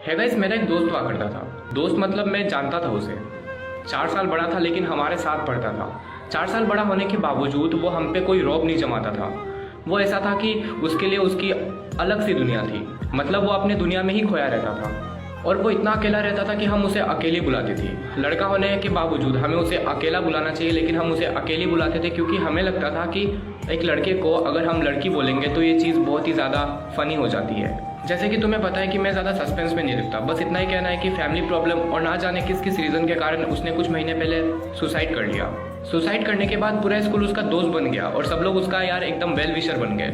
है गाइस, मेरा एक दोस्त हुआ करता था। दोस्त मतलब मैं जानता था उसे। 4 साल बड़ा था लेकिन हमारे साथ पढ़ता था। 4 साल बड़ा होने के बावजूद वो हम पे कोई रौब नहीं जमाता था। वो ऐसा था कि उसके लिए उसकी अलग सी दुनिया थी। मतलब वो अपने दुनिया में ही खोया रहता था और वो इतना अकेला रहता था कि हम उसे अकेली बुलाते थे। लड़का होने के बावजूद हमें उसे अकेला बुलाना चाहिए, लेकिन हम उसे अकेली बुलाते थे क्योंकि हमें लगता था कि एक लड़के को अगर हम लड़की बोलेंगे तो ये चीज़ बहुत ही ज़्यादा फ़नी हो जाती है। जैसे कि तुम्हें पता है कि मैं ज़्यादा सस्पेंस में नहीं लिखता, बस इतना ही कहना है कि फैमिली प्रॉब्लम और ना जाने किस किस रीज़न के कारण उसने कुछ महीने पहले सुसाइड कर लिया। सुसाइड करने के बाद पूरा स्कूल उसका दोस्त बन गया और सब लोग उसका यार एकदम वेल विशर बन गए।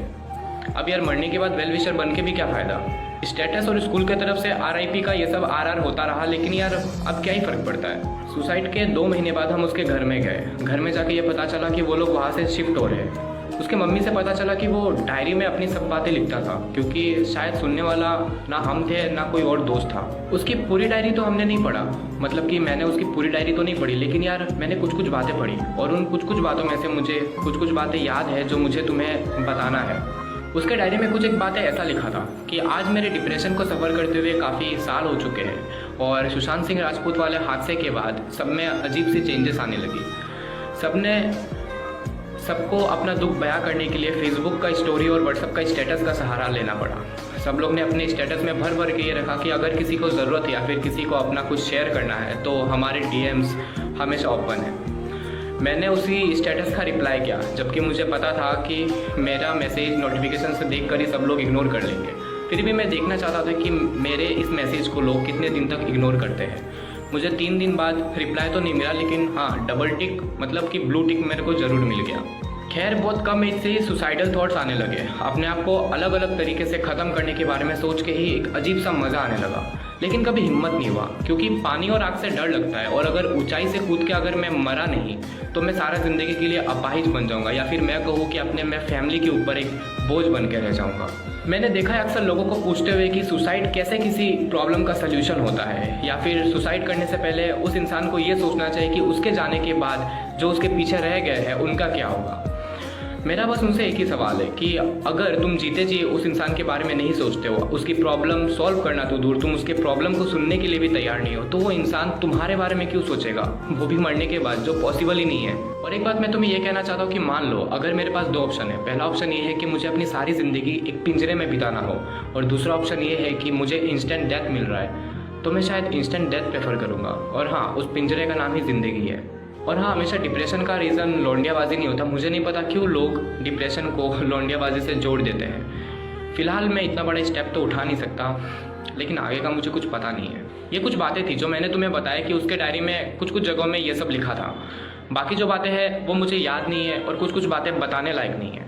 अब यार मरने के बाद वेल विशर बन के भी क्या फ़ायदा। स्टेटस और स्कूल की तरफ से RIP का ये सब RR होता रहा, लेकिन यार अब क्या ही फ़र्क पड़ता है। सुसाइड के 2 महीने बाद हम उसके घर में गए। घर में जाके ये पता चला कि वो लोग वहाँ से शिफ्ट हो रहे हैं। उसके मम्मी से पता चला कि वो डायरी में अपनी सब बातें लिखता था, क्योंकि शायद सुनने वाला ना हम थे ना कोई और दोस्त था। उसकी पूरी डायरी तो हमने नहीं पढ़ा, मतलब कि मैंने उसकी पूरी डायरी तो नहीं पढ़ी, लेकिन यार मैंने कुछ कुछ बातें पढ़ी और उन कुछ कुछ बातों में से मुझे कुछ कुछ बातें याद है जो मुझे तुम्हें बताना है। उसके डायरी में कुछ एक बातें ऐसा लिखा था कि आज मेरे डिप्रेशन को सफ़र करते हुए काफ़ी साल हो चुके हैं और सुशांत सिंह राजपूत वाले हादसे के बाद सब में अजीब सी चेंजेस आने लगी। सबको अपना दुख बयां करने के लिए फेसबुक का स्टोरी और व्हाट्सएप का स्टेटस का सहारा लेना पड़ा। सब लोग ने अपने स्टेटस में भर भर के ये रखा कि अगर किसी को ज़रूरत या फिर किसी को अपना कुछ शेयर करना है तो हमारे DMs हमेशा ओपन है। मैंने उसी स्टेटस का रिप्लाई किया, जबकि मुझे पता था कि मेरा मैसेज नोटिफिकेशन से देख कर ही सब लोग इग्नोर कर लेंगे। फिर भी मैं देखना चाहता था कि मेरे इस मैसेज को लोग कितने दिन तक इग्नोर करते हैं। मुझे 3 दिन बाद रिप्लाई तो नहीं मिला, लेकिन हाँ डबल टिक मतलब कि ब्लू टिक मेरे को ज़रूर मिल गया। खैर बहुत कम एज से ही सुसाइडल थॉट्स आने लगे। अपने आप को अलग अलग तरीके से ख़त्म करने के बारे में सोच के ही एक अजीब सा मज़ा आने लगा, लेकिन कभी हिम्मत नहीं हुआ क्योंकि पानी और आग से डर लगता है और अगर ऊंचाई से कूद के अगर मैं मरा नहीं तो मैं सारा ज़िंदगी के लिए अपाहिज बन जाऊंगा, या फिर मैं कहूँ कि अपने मैं फैमिली के ऊपर एक बोझ बन के रह जाऊँगा। मैंने देखा है अक्सर लोगों को पूछते हुए कि सुसाइड कैसे किसी प्रॉब्लम का सल्यूशन होता है, या फिर सुसाइड करने से पहले उस इंसान को ये सोचना चाहिए कि उसके जाने के बाद जो उसके पीछे रह गए हैं उनका क्या होगा। मेरा बस उनसे एक ही सवाल है कि अगर तुम जीते जी उस इंसान के बारे में नहीं सोचते हो, उसकी प्रॉब्लम सॉल्व करना तो दूर, तुम उसके प्रॉब्लम को सुनने के लिए भी तैयार नहीं हो, तो वो इंसान तुम्हारे बारे में क्यों सोचेगा, वो भी मरने के बाद, जो पॉसिबल ही नहीं है। और एक बात मैं तुम्हें ये कहना चाहता हूँ कि मान लो अगर मेरे पास 2 ऑप्शन है। पहला ऑप्शन ये है कि मुझे अपनी सारी ज़िंदगी एक पिंजरे में बिताना हो, और दूसरा ऑप्शन ये है कि मुझे इंस्टेंट डेथ मिल रहा है, तो मैं शायद इंस्टेंट डेथ प्रेफर करूँगा। और हाँ, उस पिंजरे का नाम ही ज़िंदगी है। और हाँ, हमेशा डिप्रेशन का रीज़न लौंडियाबाजी नहीं होता। मुझे नहीं पता क्यों लोग डिप्रेशन को लौंडियाबाजी से जोड़ देते हैं। फ़िलहाल मैं इतना बड़ा स्टेप तो उठा नहीं सकता, लेकिन आगे का मुझे कुछ पता नहीं है। ये कुछ बातें थी जो मैंने तुम्हें बताया कि उसके डायरी में कुछ कुछ जगहों में ये सब लिखा था। बाकी जो बातें हैं वो मुझे याद नहीं है और कुछ कुछ बातें बताने लायक नहीं है।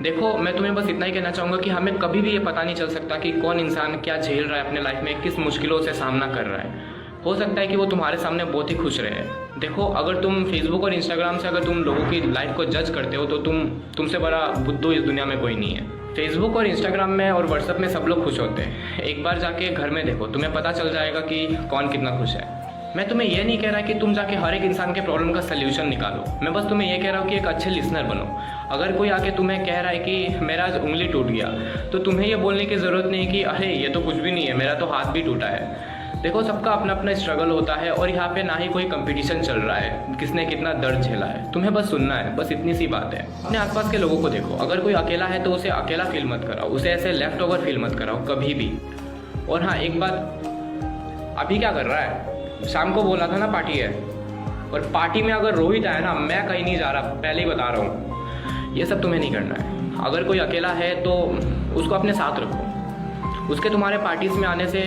देखो, मैं तुम्हें बस इतना ही कहना चाहूँगा कि हमें कभी भी ये पता नहीं चल सकता कि कौन इंसान क्या झेल रहा है अपने लाइफ में, किस मुश्किलों से सामना कर रहा है। हो सकता है कि वो तुम्हारे सामने बहुत ही खुश रहे। देखो, अगर तुम फेसबुक और इंस्टाग्राम से अगर तुम लोगों की लाइफ को जज करते हो तो तुमसे बड़ा बुद्धू इस दुनिया में कोई नहीं है। फेसबुक और इंस्टाग्राम में और व्हाट्सएप में सब लोग खुश होते हैं। एक बार जाके घर में देखो, तुम्हें पता चल जाएगा कि कौन कितना खुश है। मैं तुम्हें ये नहीं कह रहा कि तुम जाके हर एक इंसान के प्रॉब्लम का सल्यूशन निकालो। मैं बस तुम्हें ये कह रहा हूँ कि एक अच्छे लिसनर बनो। अगर कोई आके तुम्हें कह रहा है कि मेरा आज उंगली टूट गया, तो तुम्हें ये बोलने की ज़रूरत नहीं कि अरे ये तो कुछ भी नहीं है, मेरा तो हाथ भी टूटा है। देखो, सबका अपना अपना स्ट्रगल होता है और यहाँ पे ना ही कोई कंपटीशन चल रहा है किसने कितना दर्द झेला है। तुम्हें बस सुनना है, बस इतनी सी बात है। अपने आसपास के लोगों को देखो, अगर कोई अकेला है तो उसे अकेला फील मत कराओ, उसे ऐसे लेफ्ट ओवर फील मत कराओ कभी भी। और हाँ, एक बात, अभी क्या कर रहा है? शाम को बोला था ना पार्टी है, और पार्टी में अगर रोहित आया ना, मैं कहीं नहीं जा रहा, पहले ही बता रहा हूँ। ये सब तुम्हें नहीं करना है। अगर कोई अकेला है तो उसको अपने साथ रखो। उसके तुम्हारे पार्टीज में आने से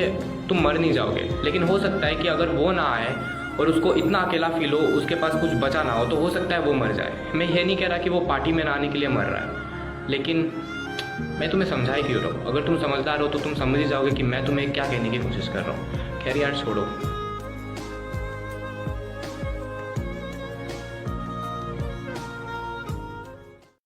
तुम मर नहीं जाओगे, लेकिन हो सकता है कि अगर वो ना आए और उसको इतना अकेला फील हो, उसके पास कुछ बचा ना हो, तो हो सकता है वो मर जाए। मैं ये नहीं कह रहा कि वो पार्टी में ना आने के लिए मर रहा है, लेकिन मैं तुम्हें समझा ही क्यों रहा हूँ। अगर तुम समझदार हो तो तुम समझ ही जाओगे कि मैं तुम्हें क्या कहने की कोशिश कर रहा हूँ। खैर यार, छोड़ो।